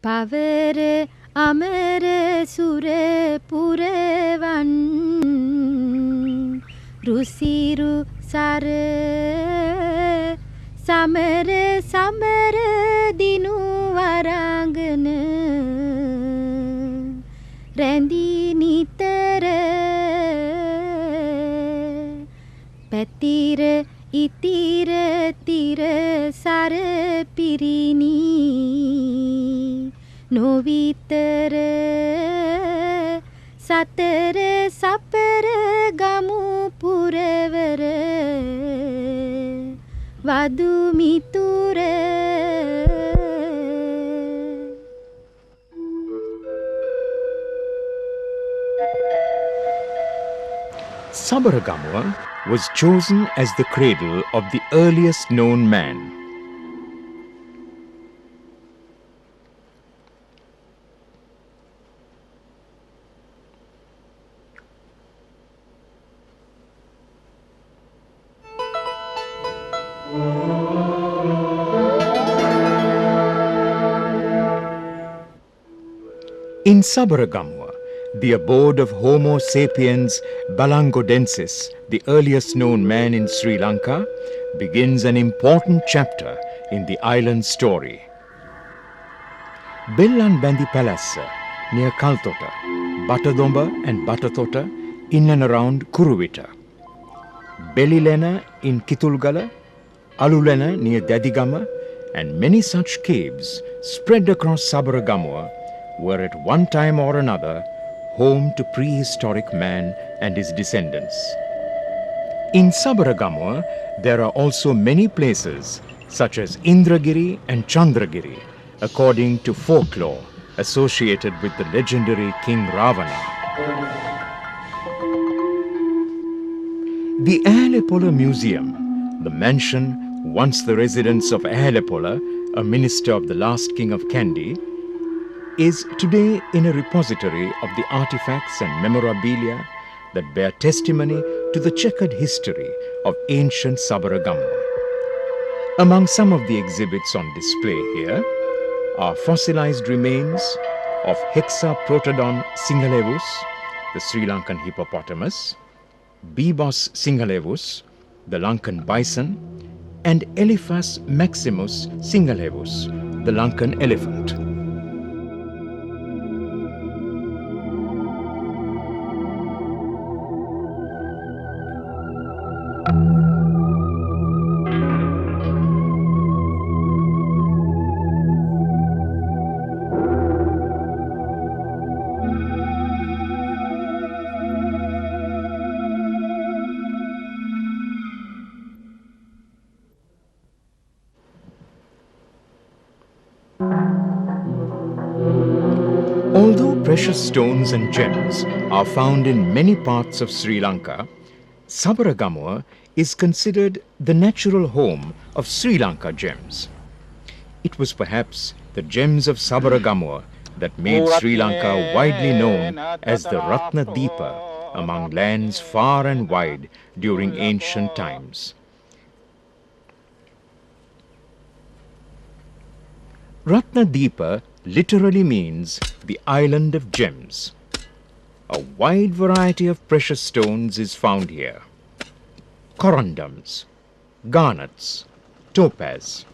පවර අමර සුර පුරවන් රුසිරු සර සමර සමර දිනු වරංගන රැඳී නිතර පැතිර ඉතිර තිර සර පිරිනි නොවිතර සතර සපර ගමු පුරවර වදු මිතුර Sabaragamuwa was chosen as the cradle of the earliest known man. In Sabaragamuwa, the abode of Homo sapiens balangodensis, the earliest known man in Sri Lanka, begins an important chapter in the island story. Bellan Bandi Palace, near Kaltota, Batadomba and Batatota, in and around Kuruvita. Belilena in Kitulgala, Alulena near Dadigama, and many such caves spread across Sabaragamuwa were at one time or another home to prehistoric man and his descendants. In Sabaragamuwa, there are also many places such as Indragiri and Chandragiri, according to folklore associated with the legendary King Ravana. The Ahelepola Museum, the mansion once the residence of Ahelepola, a minister of the last king of Kandy, is today in a repository of the artifacts and memorabilia that bear testimony to the checkered history of ancient Sabaragamuwa. Among some of the exhibits on display here are fossilized remains of Hexaprotodon singhalevus, the Sri Lankan hippopotamus, Bibos singhalevus, the Lankan bison, and Elephas maximus singhalevus, the Lankan elephant. Although precious stones and gems are found in many parts of Sri Lanka, Sabaragamuwa is considered the natural home of Sri Lanka gems. It was perhaps the gems of Sabaragamuwa that made Sri Lanka widely known as the Ratna Deepa among lands far and wide during ancient times. Ratna Deepa literally means the island of gems. A wide variety of precious stones is found here. Corundums, garnets, topaz,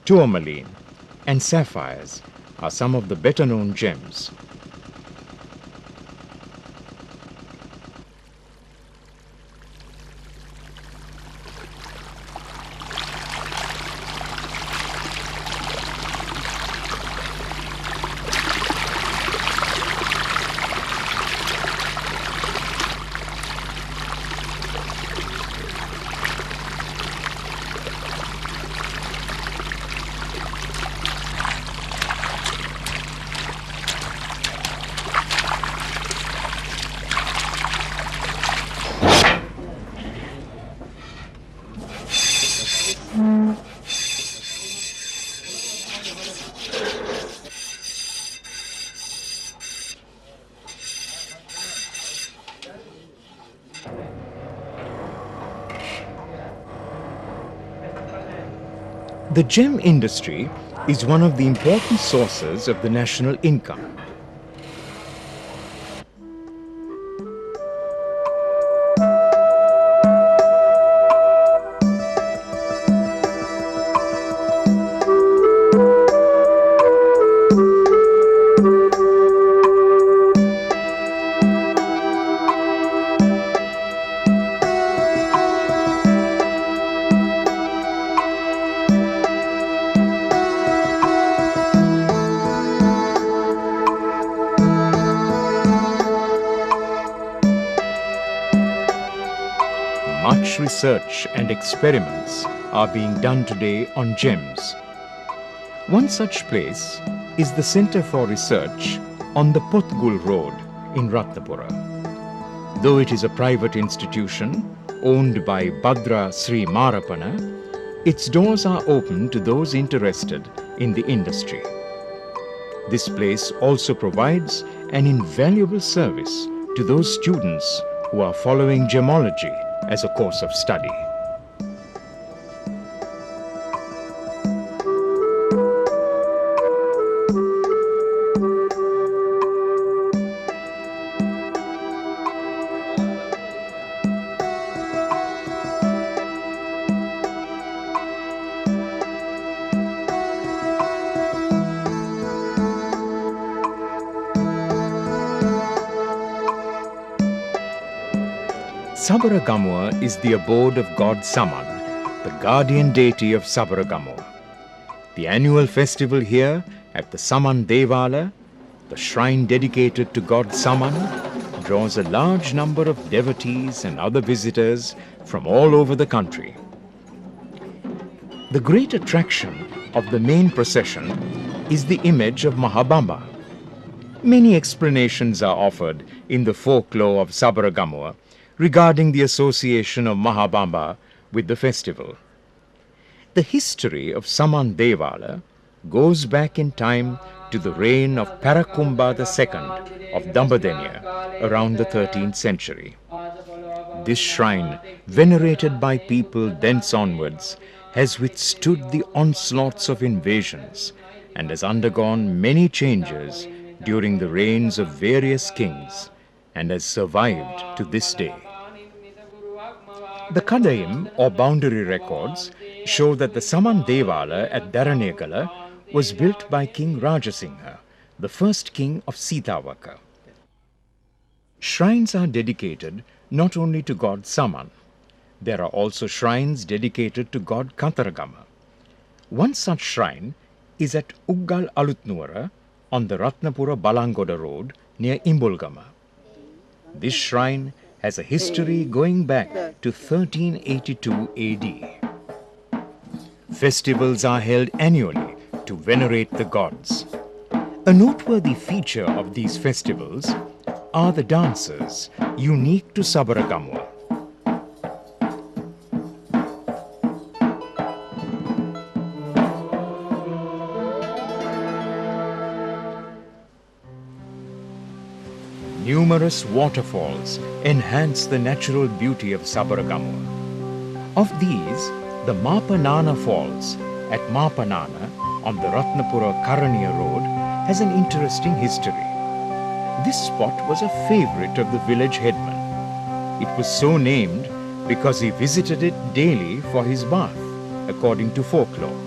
tourmaline, and sapphires are some of the better known gems. The gem industry is one of the important sources of the national income. Much research and experiments are being done today on gems. One such place is the Centre for Research on the Potgul Road in Ratnapura. Though it is a private institution owned by Bhadra Sri Marapana, its doors are open to those interested in the industry. This place also provides an invaluable service to those students who are following gemology as a course of study. Sabaragamuwa is the abode of god Saman, the guardian deity of Sabaragamuwa. The annual festival here at the Saman Devala, the shrine dedicated to god Saman, draws a large number of devotees and other visitors from all over the country. The great attraction of the main procession is the image of Mahabamba. Many explanations are offered in the folklore of Sabaragamuwa regarding the association of Mahabamba with the festival. The history of Saman Devala goes back in time to the reign of Parakumba II of Dambadenya around the 13th century. This shrine, venerated by people thence onwards, has withstood the onslaughts of invasions and has undergone many changes during the reigns of various kings and has survived to this day. The Kadayim or boundary records show that the Saman Devala at Dharanegala was built by King Rajasingha, the first king of Sitavaka. Shrines are dedicated not only to god Saman. There are also shrines dedicated to god Kantaragama. One such shrine is at Uggal Alutnuara on the Ratnapura Balangoda road near Imbulgama. This shrine has a history going back to 1382 AD. Festivals are held annually to venerate the gods. A noteworthy feature of these festivals are the dances unique to Sabaragamuwa. Numerous waterfalls enhance the natural beauty of Sabaragamuwa. Of these, the Mapanana Falls at Mapanana on the Ratnapura Karaniya Road has an interesting history. This spot was a favorite of the village headman. It was so named because he visited it daily for his bath, according to folklore.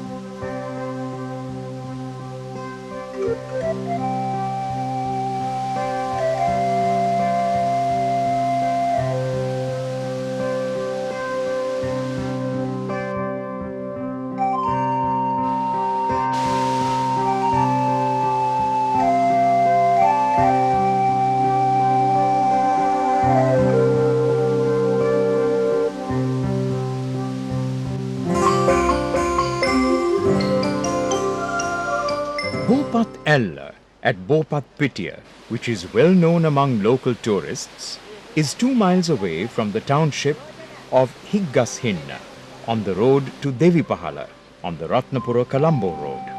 Bopat Ella at Bopat Pitya, which is well known among local tourists, is 2 miles away from the township of Higgashinna on the road to Devipahala on the Ratnapura Colombo Road.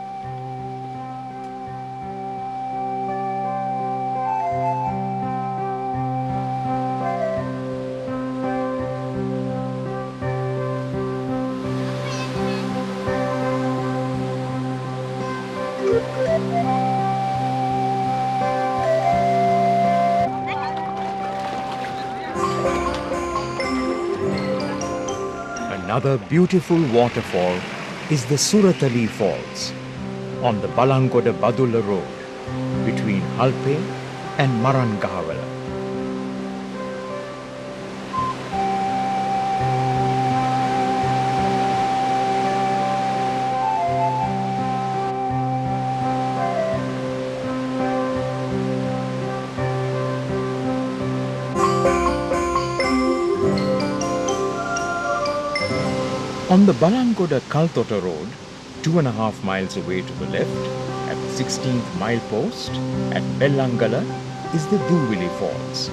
Another beautiful waterfall is the Suratali Falls on the Balangoda Badula Road between Halpe and Marangahavala. On the Balangoda Kaltota Road, 2.5 miles away to the left, at the 16th milepost at Bellangala, is the Duvili Falls.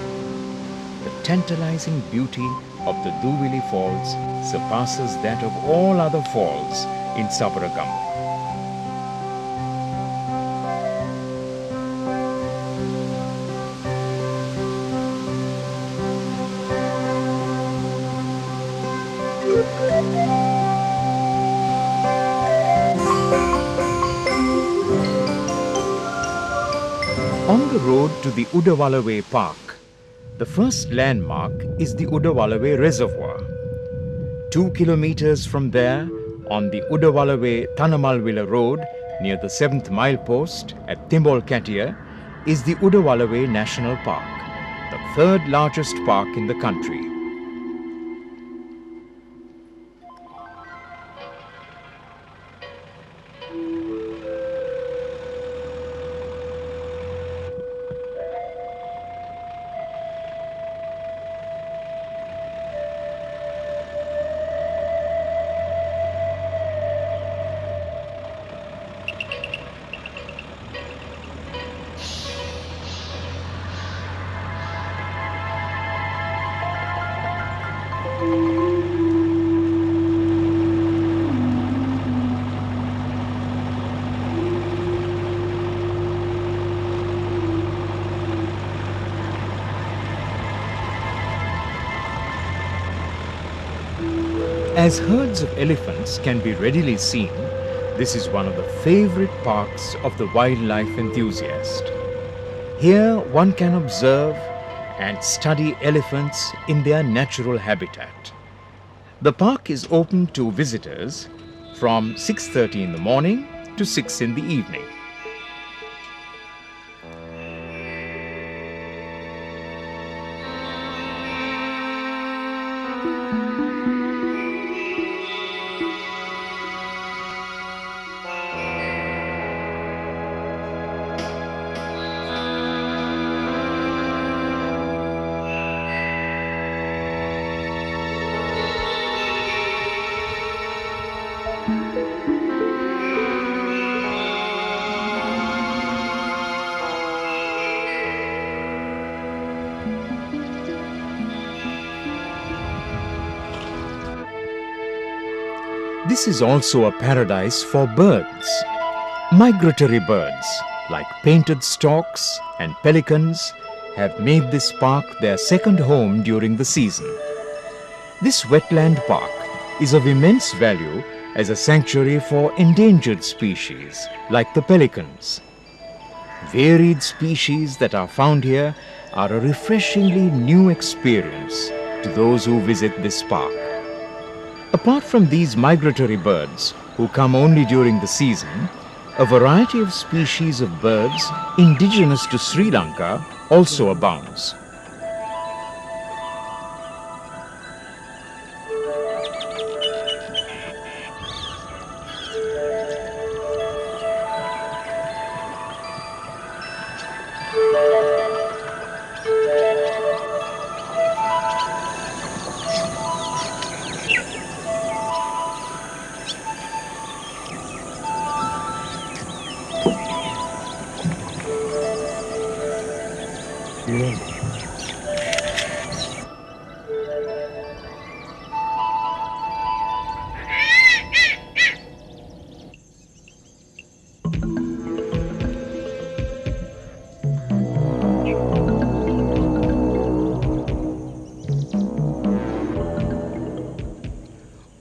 The tantalizing beauty of the Duvili Falls surpasses that of all other falls in Sabaragamuwa. On the road to the Udawalawe Park, the first landmark is the Udawalawe Reservoir. 2 kilometers from there, on the Udawalawe Tanamalwila Road, near the 7th milepost at Timbolkatia, is the Udawalawe National Park, the third largest park in the country. As herds of elephants can be readily seen, this is one of the favorite parks of the wildlife enthusiast. Here one can observe and study elephants in their natural habitat. The park is open to visitors from 6:30 in the morning to 6 in the evening. This is also a paradise for birds. Migratory birds like painted storks and pelicans have made this park their second home during the season. This wetland park is of immense value as a sanctuary for endangered species like the pelicans. Varied species that are found here are a refreshingly new experience to those who visit this park. Apart from these migratory birds, who come only during the season, a variety of species of birds indigenous to Sri Lanka also abounds.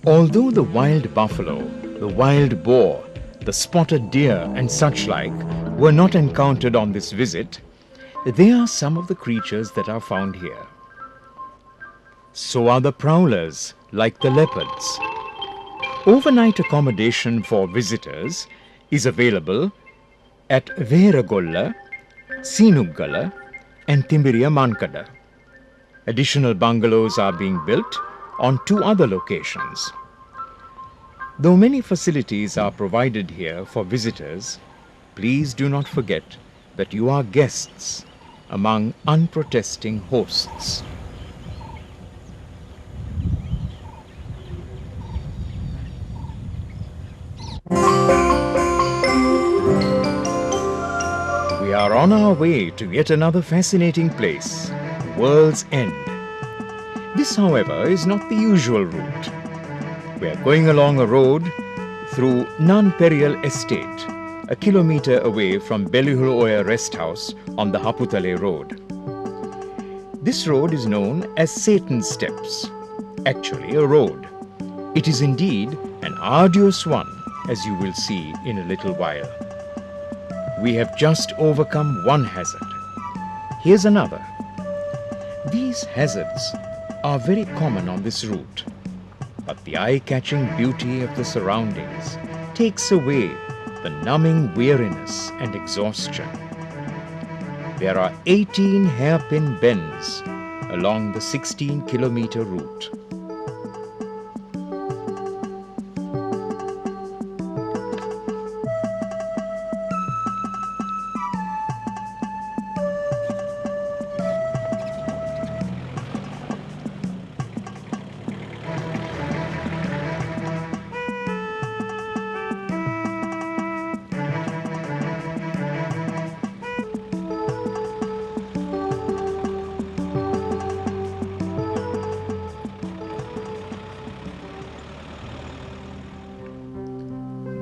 Although the wild buffalo, the wild boar, the spotted deer and such like were not encountered on this visit, they are some of the creatures that are found here. So are the prowlers, like the leopards. Overnight accommodation for visitors is available at Veeragolla, Seenuggala and Timbiriya Mankada. Additional bungalows are being built on 2 other locations. Though many facilities are provided here for visitors, please do not forget that you are guests among unprotesting hosts. We are on our way to yet another fascinating place, World's End. This, however, is not the usual route. We are going along a road through Nanperiyal Estate, a kilometer away from Belihuloya Rest House on the Haputale Road. This road is known as Satan's Steps, actually a road. It is indeed an arduous one, as you will see in a little while. We have just overcome one hazard. Here's another. These hazards are very common on this route, but the eye-catching beauty of the surroundings takes away the numbing weariness and exhaustion. There are 18 hairpin bends along the 16-kilometer route.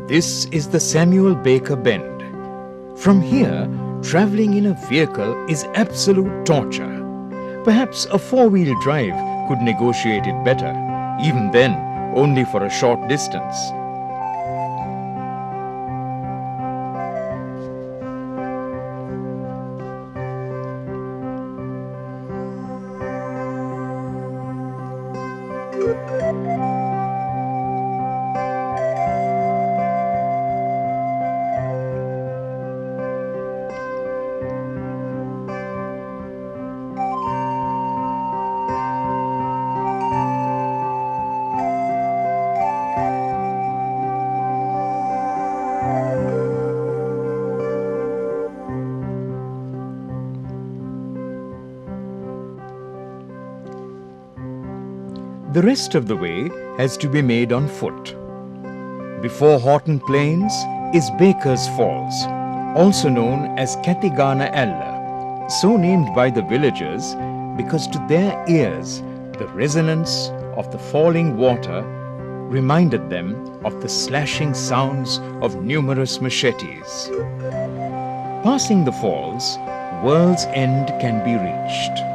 This is the Samuel Baker Bend. From here, traveling in a vehicle is absolute torture. Perhaps a four-wheel drive could negotiate it better, even then only for a short distance. The rest of the way has to be made on foot. Before Horton Plains is Baker's Falls, also known as Katigana Alla, so named by the villagers because to their ears the resonance of the falling water reminded them of the slashing sounds of numerous machetes. Passing the falls, World's End can be reached.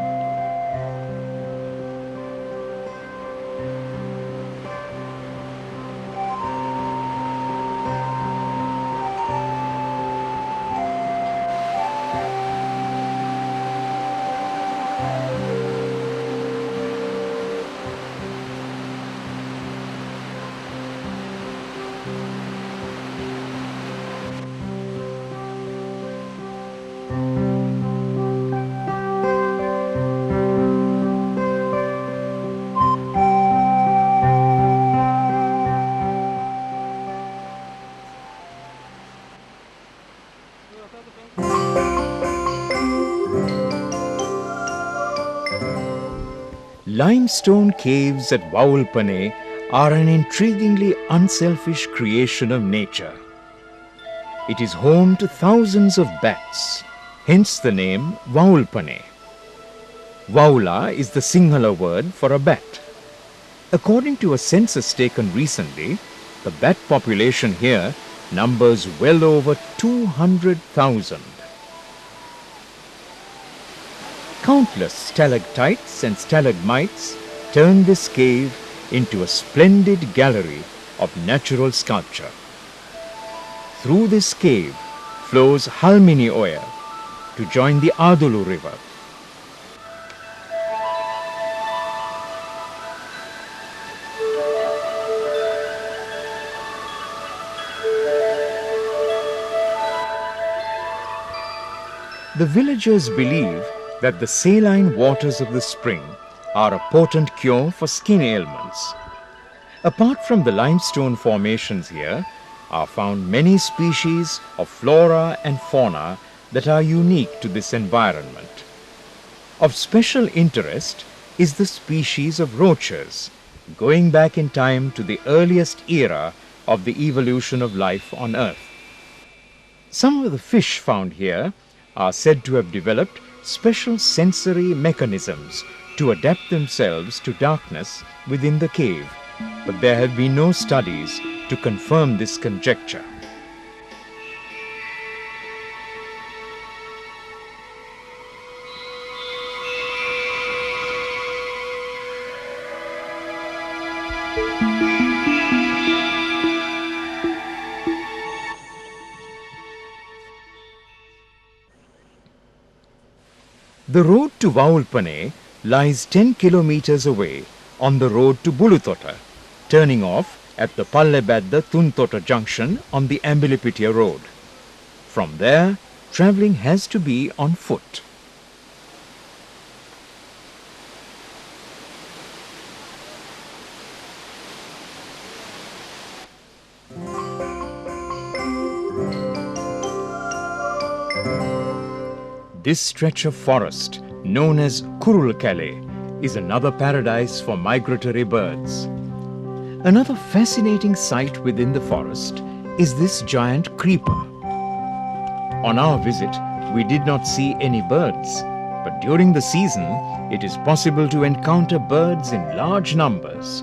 Limestone caves at Vaulpane are an intriguingly unselfish creation of nature. It is home to thousands of bats, hence the name Vaulpane. Vaula is the Sinhala word for a bat. According to a census taken recently, the bat population here numbers well over 200,000. Countless stalactites and stalagmites turn this cave into a splendid gallery of natural sculpture. Through this cave flows Halmini Oya to join the Adulu River. The villagers believe that the saline waters of the spring are a potent cure for skin ailments. Apart from the limestone formations here, are found many species of flora and fauna that are unique to this environment. Of special interest is the species of roaches, going back in time to the earliest era of the evolution of life on Earth. Some of the fish found here are said to have developed special sensory mechanisms to adapt themselves to darkness within the cave, but there have been no studies to confirm this conjecture. The road to Vaulpane lies 10 kilometers away on the road to Bulutota, turning off at the Pallebadda Tuntota junction on the Ambilipitia road. From there, travelling has to be on foot. This stretch of forest, known as Kurulkale, is another paradise for migratory birds. Another fascinating sight within the forest is this giant creeper. On our visit, we did not see any birds, but during the season, it is possible to encounter birds in large numbers.